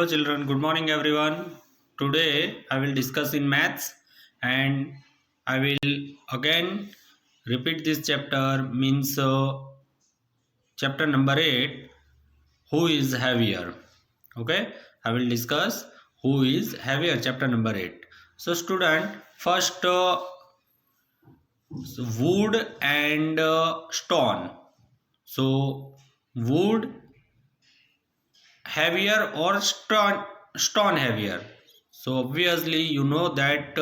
children, good morning everyone. Today I will discuss in maths and I will again repeat this chapter means chapter number 8, who is heavier. Okay, I will discuss who is heavier, chapter number 8. So student, first wood and stone. So wood heavier or stone heavier. So obviously you know that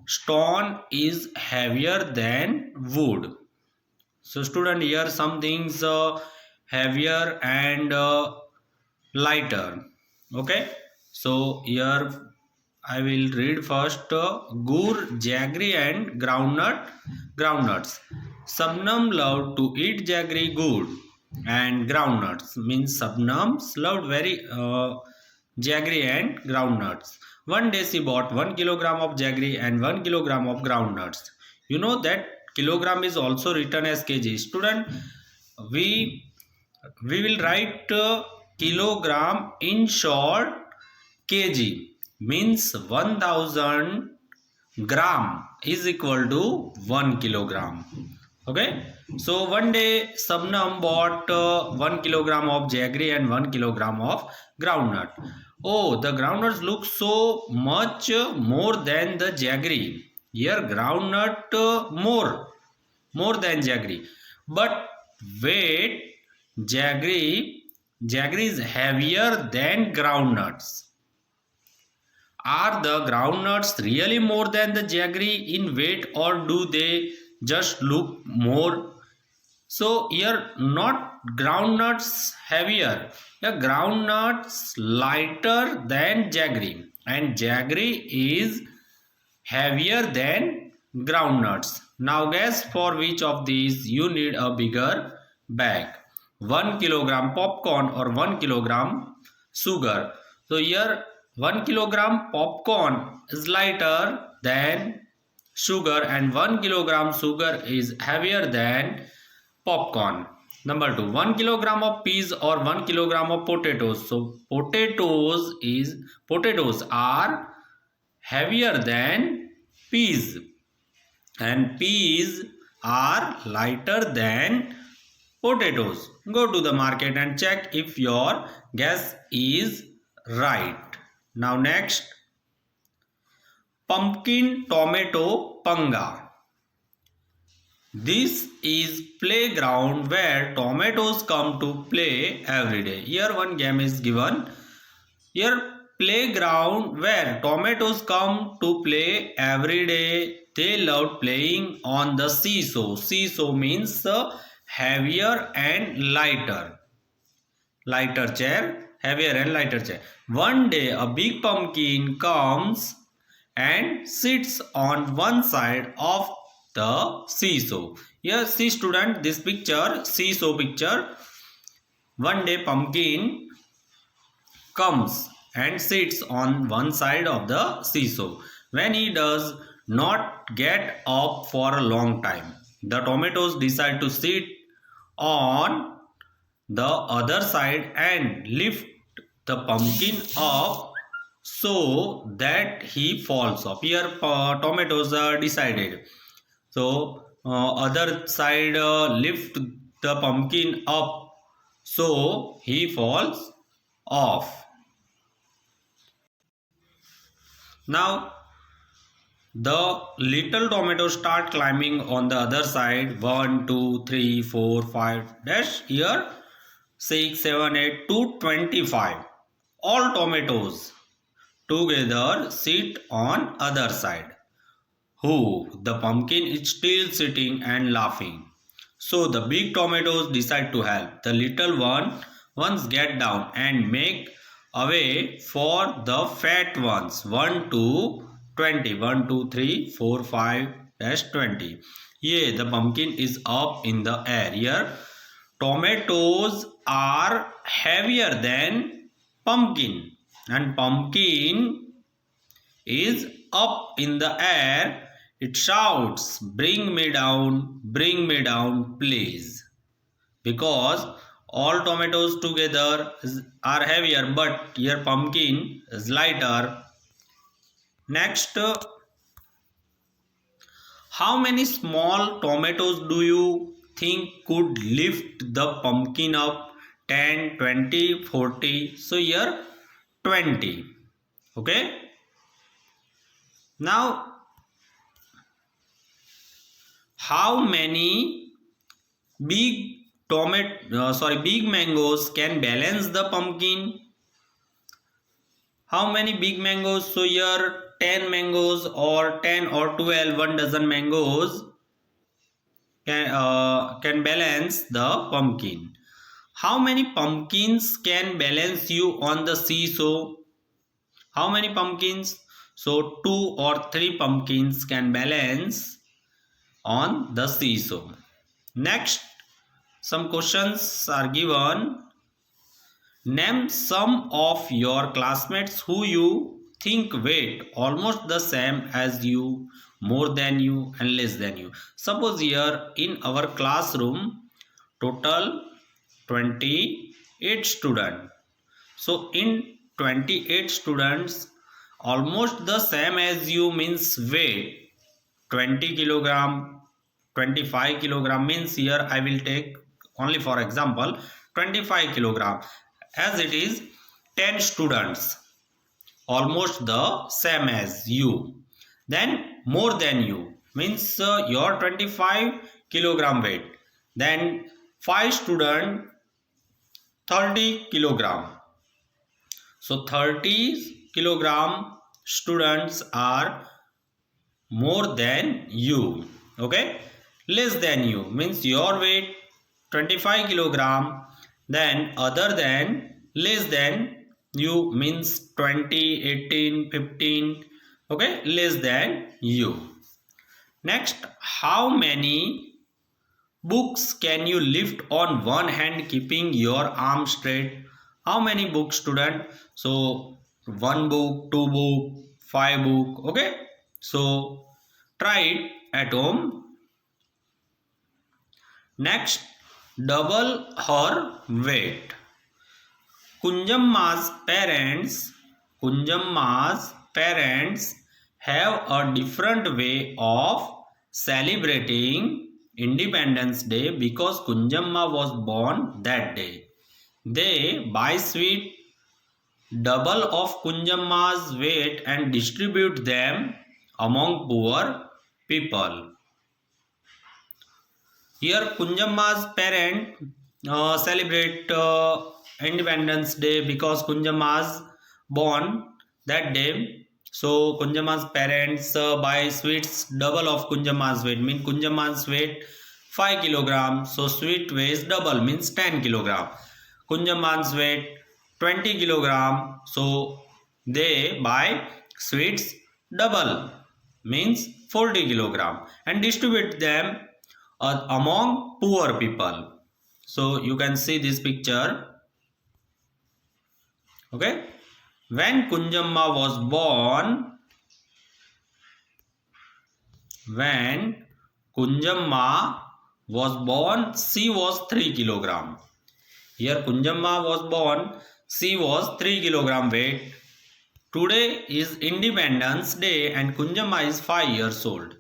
stone is heavier than wood. So student, here some things heavier and lighter. Okay, so here I will read first gur, jaggery and groundnuts. Sabnam loved to eat jaggery, gur and groundnuts. Means Sabnams loved very jaggery and groundnuts. One day she bought 1 kilogram of jaggery and 1 kilogram of groundnuts. You know that kilogram is also written as kg. Student, we we will write kilogram in short kg, means 1000 gram is equal to 1 kilogram. Okay, so one day Sabnam bought 1 kilogram of jaggery and 1 kilogram of groundnut. Oh, the groundnuts look so much more than the jaggery. Here groundnut more than jaggery. But wait, jaggery is heavier than groundnuts. Are the groundnuts really more than the jaggery in weight, or do they just look more? So here not groundnuts heavier, the groundnuts lighter than jaggery, and jaggery is heavier than groundnuts. Now guess for which of these you need a bigger bag, 1 kilogram popcorn or 1 kilogram sugar. So here 1 kilogram popcorn is lighter than sugar and 1 kilogram sugar is heavier than popcorn. Number 2, 1 kilogram of peas or 1 kilogram of potatoes. So potatoes are heavier than peas and peas are lighter than potatoes. Go to the market and check if your guess is right. Now next, pumpkin tomato panga. This is playground where tomatoes come to play every day. Here one game is given. Here playground where tomatoes come to play every day. They love playing on the seesaw. Seesaw means heavier and lighter. Lighter chair, heavier and lighter chair. One day a big pumpkin comes and sits on one side of the seesaw. Here see student, this picture, seesaw picture. One day pumpkin comes and sits on one side of the seesaw. When he does not get up for a long time, the tomatoes decide to sit on the other side and lift the pumpkin up so that he falls off. Here tomatoes are decided. So other side lift the pumpkin up so he falls off. Now the little tomatoes start climbing on the other side. 1, 2, 3, 4, 5 dash. Here 6, 7, 8 to 25. All tomatoes together sit on other side. Who? The pumpkin is still sitting and laughing. So the big tomatoes decide to help. The little ones get down and make away for the fat ones. 1 to 20. 1, 2, 3, 4, 5 dash 20. Yeah, the pumpkin is up in the air. Here tomatoes are heavier than pumpkin and pumpkin is up in the air. It shouts, bring me down, please. Because All tomatoes together are heavier, but here pumpkin is lighter. Next, how many small tomatoes do you think could lift the pumpkin up? 10, 20, 40. So here 20. Okay. Now, how many big big mangoes can balance the pumpkin? How many big mangoes? So here 10 mangoes or 10 or 12, 1 dozen mangoes can balance the pumpkin. How many pumpkins can balance you on the seesaw? How many pumpkins? So 2 or 3 pumpkins can balance on the seesaw. Next, some questions are given. Name some of your classmates who you think weight almost the same as you, more than you and less than you. Suppose here in our classroom total 28 students. So in 28 students almost the same as you means weight 20 kilogram, 25 kilogram means here I will take only for example 25 kilogram, as it is 10 students almost the same as you. Then more than you means your 25 kilogram weight, then 5 student 30 kilogram. So 30 kilogram students are more than you. Okay, less than you means your weight 25 kilogram, then other than less than you means 20, 18, 15. Okay, less than you. Next, how many books can you lift on one hand keeping your arm straight? How many books, student? So 1 book, 2 book, 5 book. Okay, so try it at home. Next, double her weight. Kunjamma's parents have a different way of celebrating Independence Day because Kunjamma was born that day. They buy sweet double of Kunjamma's weight and distribute them among poor people. Here Kunjamma's parent celebrate Independence Day because Kunjamma's born that day. So Kunjamma's parents buy sweets double of Kunjamma's weight. Mean Kunjamma's weight 5 kilogram. So sweet weighs double means 10 kilogram. Kunjamma's weight 20 kilogram. So they buy sweets double means 40 kilogram and distribute them among poor people. So you can see this picture. Okay, when Kunjamma was born, she was 3 kilogram. Here Kunjamma was born, she was 3 kilogram weight. Today is Independence Day and Kunjamma is 5 years old.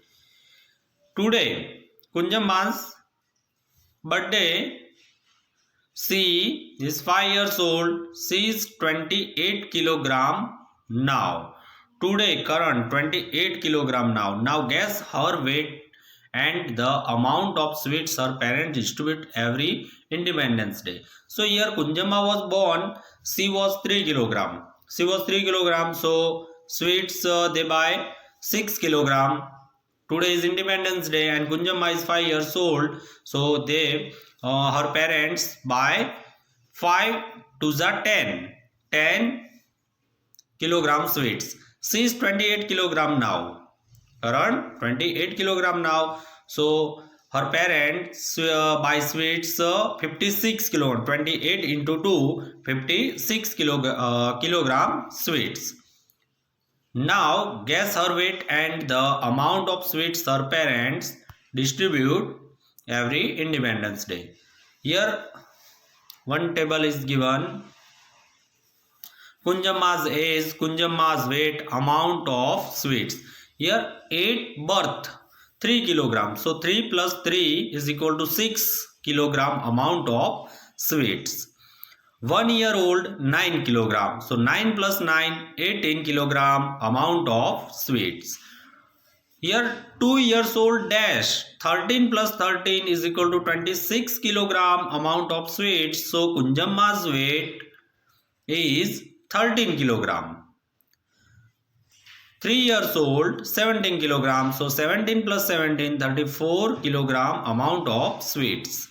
Today Kunjamma's birthday. She is 5 years old. She is 28 kilogram now. Today current 28 kilogram now. Now guess her weight and the amount of sweets her parents distribute every Independence Day. So here Kunjamma was born. She was 3 kilogram. She was 3 kilogram. So sweets they buy 6 kilogram. Today is Independence Day and Kunjamma is 5 years old. So they her parents buy 5 to the 10 kilogram sweets. She is 28 kilogram now. Around 28 kilogram now. So her parents buy sweets 56 kilogram. 28 into 2, 56 kilogram sweets. Now guess her weight and the amount of sweets her parents distribute every Independence Day. Here One table is given. Kunjamma's age, Kunjamma's weight, amount of sweets. Here 8 birth 3 kilograms. So 3 plus 3 is equal to 6 kilogram amount of sweets. 1 year old 9 kilograms. So 9 plus 9 18 kilogram amount of sweets. Here 2 years old dash 13 plus 13 is equal to 26 kilogram amount of sweets. So Kunjamma's weight is 13 kilogram. 3 years old 17 kilogram. So 17 plus 17 34 kilogram amount of sweets.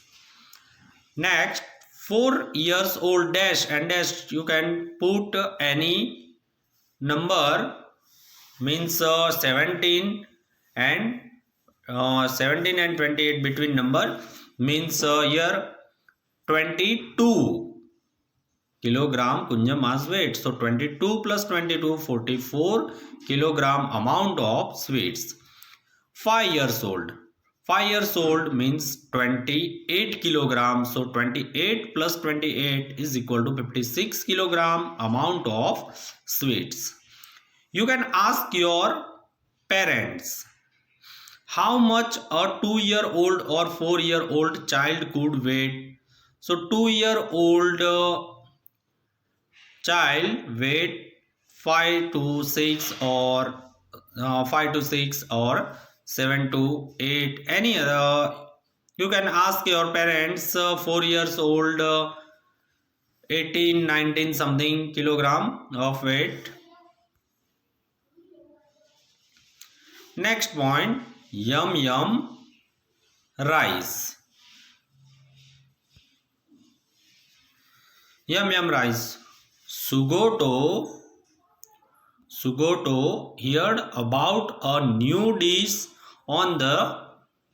Next 4 years old dash and dash, you can put any number, means 17 and 17 and 28 between number, means here 22 kilogram Kunjamma's weight. So 22 plus 22 44 kilogram amount of sweets. 5 years old. 5 years old means 28 kilograms. So 28 plus 28 is equal to 56 kilogram amount of sweets. You can ask your parents how much a 2-year-old or 4-year-old child could weigh. So 2-year-old child weight 5 to 6 or 5 to 6 or 7 to 8, any other. You can ask your parents 4 years old 18 19 something kilogram of weight. Next point, yum yum rice. Yum yum rice. Sugoto heard about a new dish on the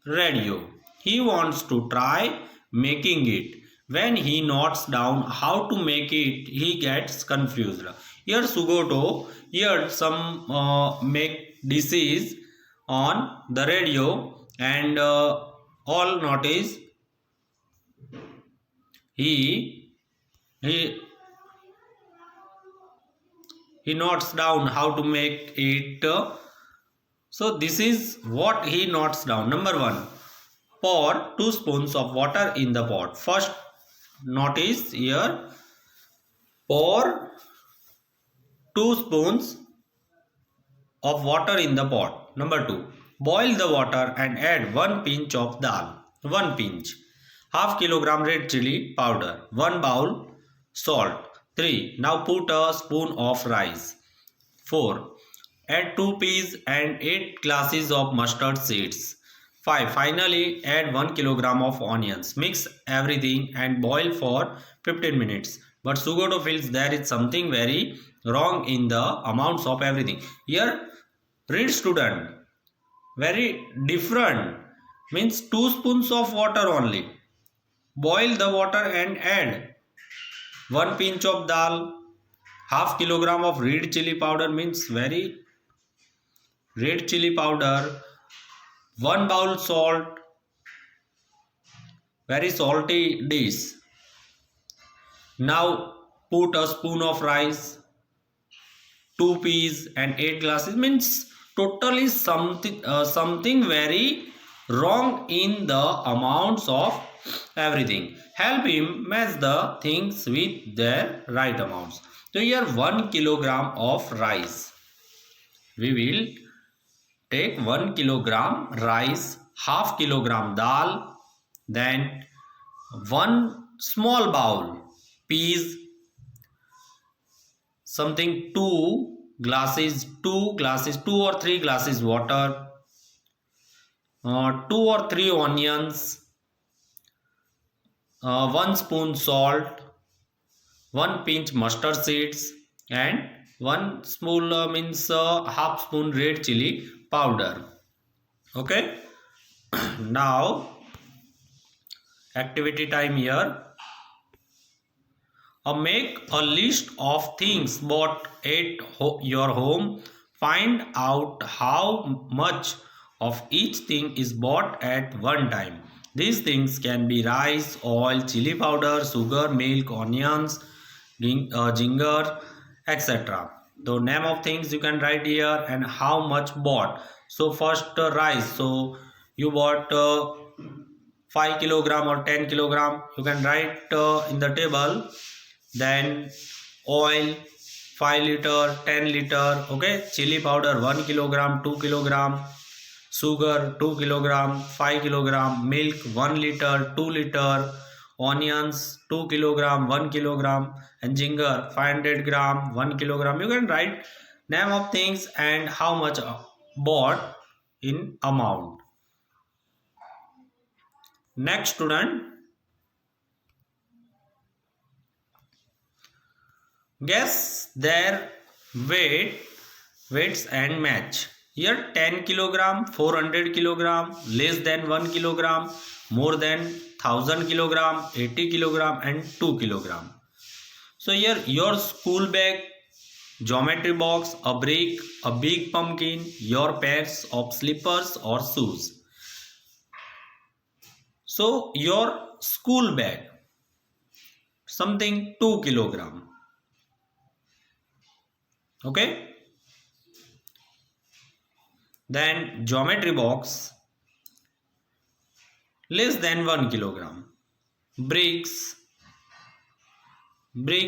radio. He wants to try making it. When he notes down how to make it, he gets confused. Here Sugoto heard some make dishes on the radio, and all notice he notes down how to make it. So this is what he notes down. Number 1, pour 2 spoons of water in the pot. First notice here, pour 2 spoons of water in the pot. Number 2, boil the water and add 1 pinch of dal. 1 pinch. Half kilogram red chili powder. 1 bowl salt. 3. Now put a spoon of rice. 4. Add 2 peas and 8 glasses of mustard seeds. 5. Finally add 1 kilogram of onions. Mix everything and boil for 15 minutes. But Sugoto feels there is something very wrong in the amounts of everything. Here, read student, very different, means 2 spoons of water only. Boil the water and add 1 pinch of dal, half kilogram of red chili powder, means very red chili powder, 1 bowl salt, very salty dish. Now put a spoon of rice, 2 peas and 8 glasses, means totally something very wrong in the amounts of everything. Help him match the things with their right amounts. So here 1 kilogram of rice. We will take 1 kilogram rice, half kilogram dal, then 1 small bowl peas, something 2 glasses, 2 or 3 glasses water, 2 or 3 onions, 1 spoon salt, 1 pinch mustard seeds, and 1 small means half spoon red chili powder. Okay. Now activity time here. Make a list of things bought at your home. Find out how much of each thing is bought at one time. These things can be rice, oil, chili powder, sugar, milk, onions, ginger, etc. The name of things you can write here and how much bought. So first rice. So you bought 5 kilogram or 10 kilogram. You can write in the table. Then oil 5 liter, 10 liter. Okay. Chili powder 1 kilogram, 2 kilogram. Sugar 2 kilogram, 5 kilogram. Milk 1 liter, 2 liter. Onions 2 kilogram, 1 kilogram. And ginger 500 gram, 1 kilogram. You can write name of things and how much bought in amount. Next student, guess their weights and match. Here 10 kilogram, 400 kilogram, less than 1 kilogram, more than 1000 kilogram, 80 kilogram and 2 kilogram. So here your school bag, geometry box, a brick, a big pumpkin, your pairs of slippers or shoes. So your school bag, something 2 kilogram. Okay. Then geometry box, less than 1 kilogram. Bricks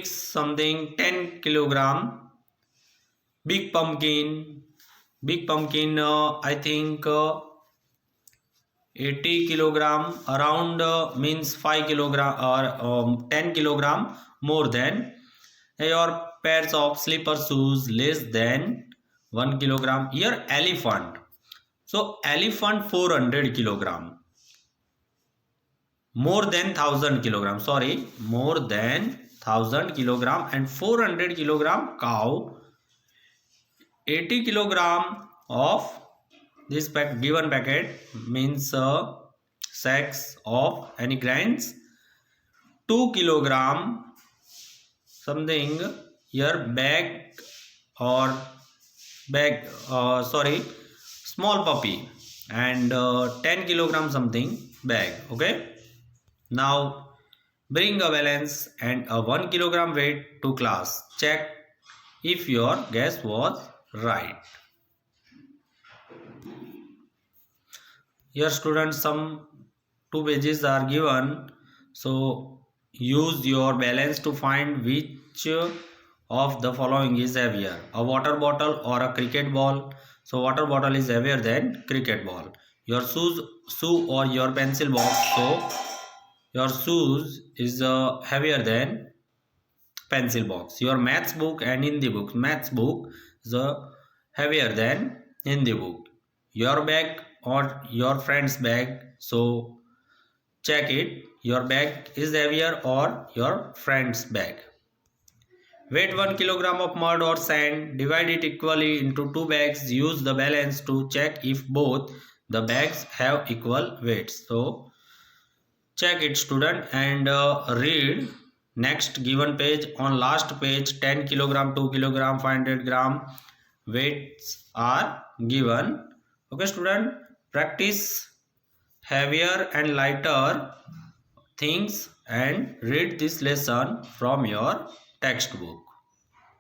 something 10 kilogram. Big pumpkin I think 80 kilogram, around means 5 kilogram or 10 kilogram more than. Your pairs of slipper shoes less than 1 kilogram. Here elephant, so elephant 400 kilogram, more than 1000 kilogram, sorry, more than 1000 kilogram. And 400 kilogram cow, 80 kilogram of this given packet means sacks of any grains, 2 kilogram something here bag or bag sorry, small puppy, and 10 kilogram something bag. Okay. Now bring a balance and a 1 kilogram weight to class. Check if your guess was right. Here students, some 2 pages are given, so use your balance to find which of the following is heavier, a water bottle or a cricket ball. So water bottle is heavier than cricket ball. Your shoe or your pencil box, so your shoes is heavier than pencil box. Your maths book and Hindi book, maths book is heavier than Hindi book. Your bag or your friend's bag, so check it, your bag is heavier or your friend's bag. Weight 1 kilogram of mud or sand, divide it equally into 2 bags. Use the balance to check if both the bags have equal weights. So check it student and read next given page. On last page 10 kilogram, 2 kilogram, 500 gram weights are given. Okay student, practice heavier and lighter things and read this lesson from your textbook.